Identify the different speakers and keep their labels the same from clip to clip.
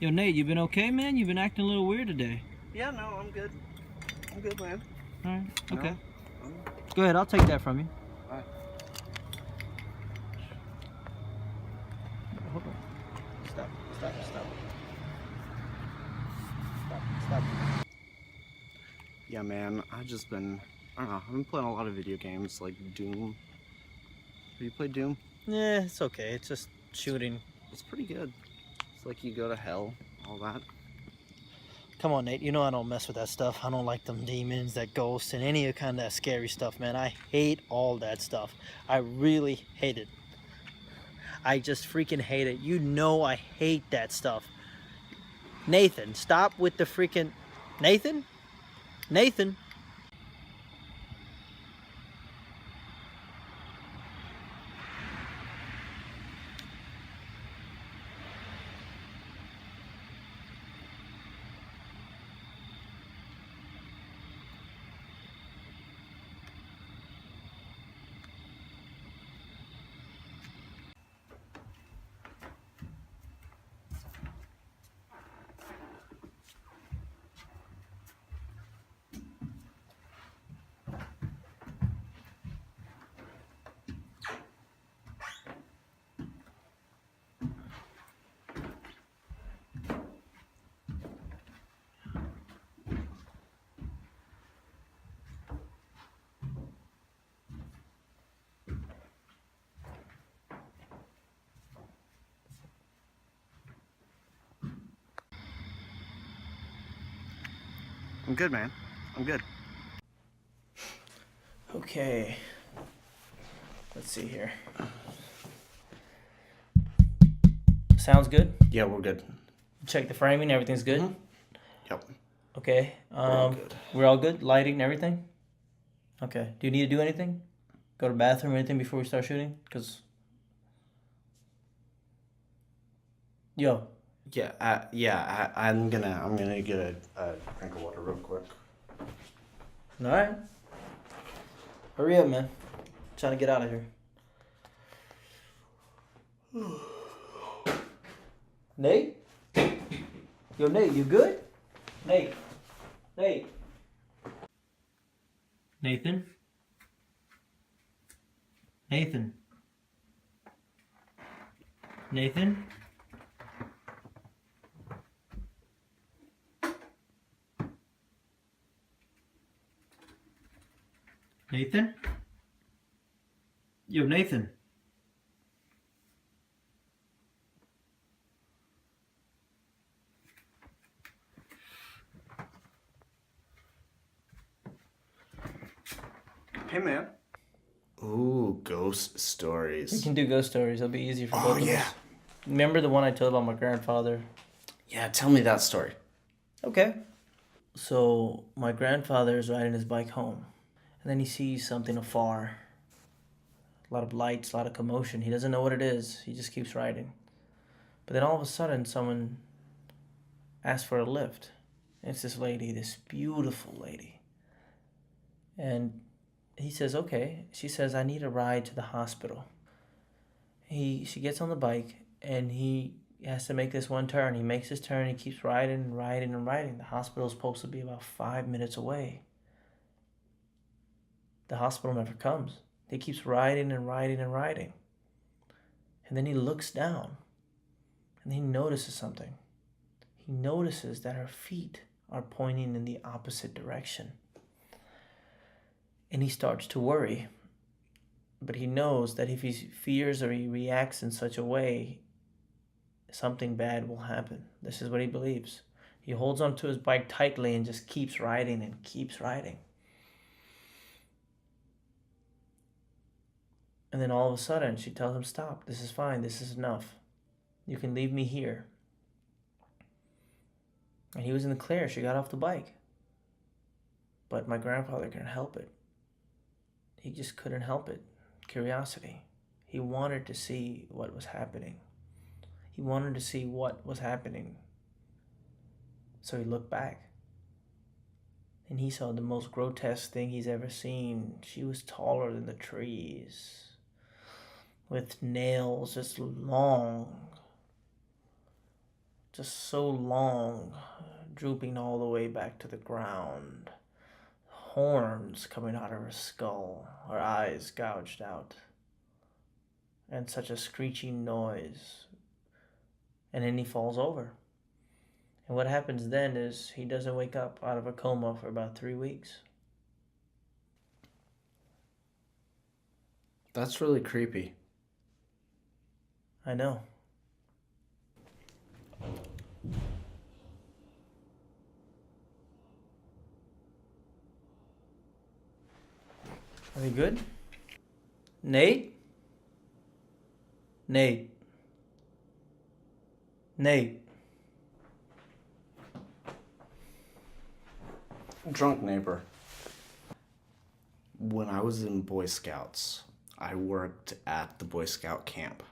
Speaker 1: Yo, Nate, you been okay, man? You've been acting a little weird today.
Speaker 2: Yeah, no, I'm good. I'm good, man.
Speaker 1: Alright, okay.
Speaker 2: No,
Speaker 1: Go ahead, I'll take that from you.
Speaker 2: Alright.
Speaker 1: Hold on.
Speaker 2: Stop. Stop. Yeah, man, I don't know, I've been playing a lot of video games, like Doom. Have you played Doom?
Speaker 1: Yeah, it's okay. It's just shooting.
Speaker 2: It's pretty good. It's like you go to hell, all that.
Speaker 1: Come on, Nate. You know I don't mess with that stuff. I don't like them demons, that ghosts, and any kind of that scary stuff, man. I hate all that stuff. I really hate it. I just freaking hate it. You know I hate that stuff. Nathan, stop with the freaking... Nathan? Nathan?
Speaker 2: I'm good, man. I'm good.
Speaker 1: Okay. Let's see here. Sounds good?
Speaker 2: Yeah, we're good.
Speaker 1: Check the framing, everything's good?
Speaker 2: Mhm. Yep.
Speaker 1: Okay.
Speaker 2: all good.
Speaker 1: We're all good? Lighting and everything? Okay. Do you need to do anything? Go to the bathroom or anything before we start shooting? Because... Yo.
Speaker 2: I'm gonna get a drink of water real quick.
Speaker 1: Alright. Hurry up, man. Trying to get out of here. Nate? Yo, Nate, you good? Nate. Nate. Nathan? Nathan? Nathan? Nathan? Yo, Nathan.
Speaker 2: Hey, man. Ooh, ghost stories.
Speaker 1: We can do ghost stories. It'll be easier for both of
Speaker 2: yeah.
Speaker 1: us. Remember the one I told about my grandfather?
Speaker 2: Yeah, tell me that story.
Speaker 1: Okay. So my grandfather is riding his bike home, and then he sees something afar. A lot of lights, a lot of commotion. He doesn't know what it is. He just keeps riding. But then all of a sudden, someone asks for a lift. It's this lady, this beautiful lady. And he says, okay. She says, I need a ride to the hospital. She gets on the bike, and he has to make this one turn. He makes his turn. He keeps riding and riding and riding. The hospital is supposed to be about 5 minutes away. The hospital never comes. He keeps riding and riding and riding. And then he looks down, and he notices something. He notices that her feet are pointing in the opposite direction. And he starts to worry. But he knows that if he fears or he reacts in such a way, something bad will happen. This is what he believes. He holds onto his bike tightly and just keeps riding and keeps riding. And then all of a sudden, she tells him, stop. This is fine. This is enough. You can leave me here. And he was in the clear. She got off the bike. But my grandfather couldn't help it. He just couldn't help it. Curiosity. He wanted to see what was happening. He wanted to see what was happening. So he looked back. And he saw the most grotesque thing he's ever seen. She was taller than the trees, with nails just long. just so long, drooping all the way back to the ground. Horns coming out of her skull, her eyes gouged out, and such a screeching noise. And then he falls over. And what happens then is he doesn't wake up out of a coma for about 3 weeks.
Speaker 2: That's really creepy.
Speaker 1: I know. Are we good? Nate? Nate? Nate?
Speaker 2: Drunk neighbor. When I was in Boy Scouts, I worked at the Boy Scout camp.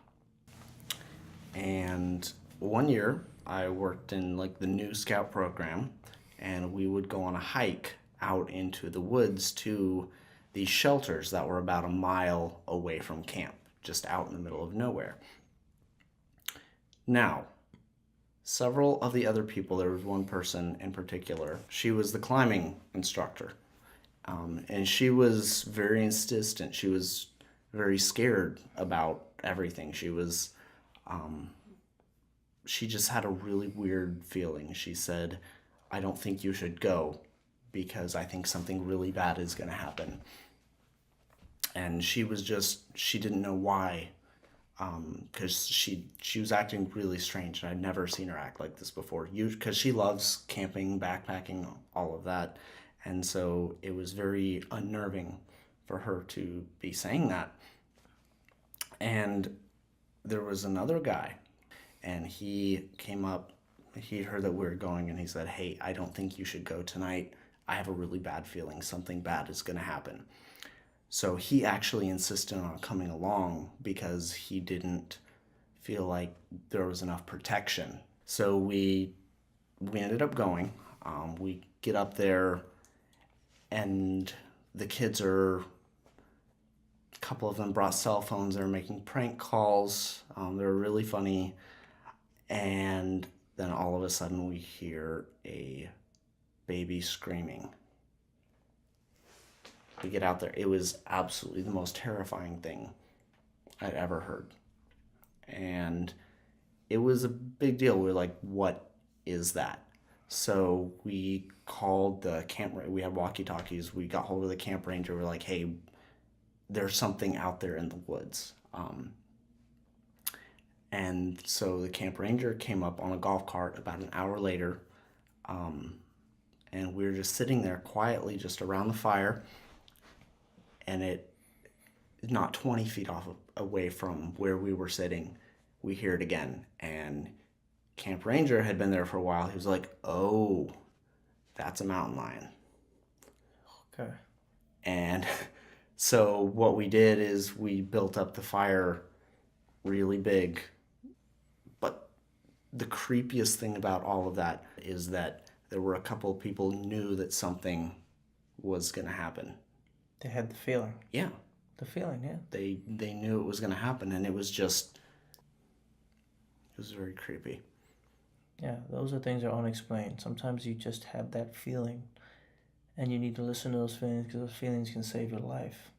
Speaker 2: And one year, I worked in like the new scout program, and we would go on a hike out into the woods to these shelters that were about a mile away from camp, just out in the middle of nowhere. Now, several of the other people, there was one person in particular, she was the climbing instructor. And she was very insistent. She was very scared about everything. She just had a really weird feeling. She said, I don't think you should go because I think something really bad is going to happen. And she didn't know why, because she was acting really strange, and I'd never seen her act like this before. Because she loves camping, backpacking, all of that. And so it was very unnerving for her to be saying that. And there was another guy, and he came up, he heard that we were going, and he said, hey, I don't think you should go tonight. I have a really bad feeling something bad is going to happen. So he actually insisted on coming along because he didn't feel like there was enough protection. So we ended up going. We get up there, and the kids a couple of them brought cell phones. They were making prank calls. They were really funny. And then all of a sudden we hear a baby screaming. We get out there. It was absolutely the most terrifying thing I'd ever heard. And it was a big deal. We were like, what is that? So we called the camp. We had walkie-talkies. We got hold of the camp ranger. We're like, hey, there's something out there in the woods. And so the camp ranger came up on a golf cart about an hour later. And we were just sitting there quietly just around the fire. And it, not 20 feet away from where we were sitting, we hear it again. And camp ranger had been there for a while. He was like, oh, that's a mountain lion.
Speaker 1: Okay.
Speaker 2: And so what we did is we built up the fire really big. But the creepiest thing about all of that is that there were a couple of people who knew that something was going to happen.
Speaker 1: They had the feeling.
Speaker 2: Yeah.
Speaker 1: The feeling, yeah.
Speaker 2: They knew it was going to happen, and it was very creepy.
Speaker 1: Yeah, those are things that are unexplained. Sometimes you just have that feeling, and you need to listen to those feelings because those feelings can save your life.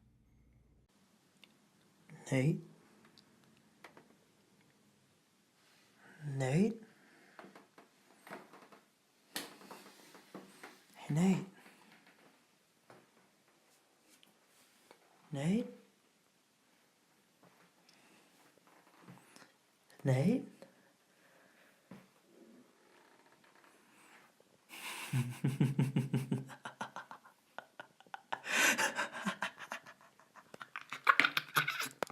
Speaker 1: Nate? Nate? Hey, Nate? Nate? Nate?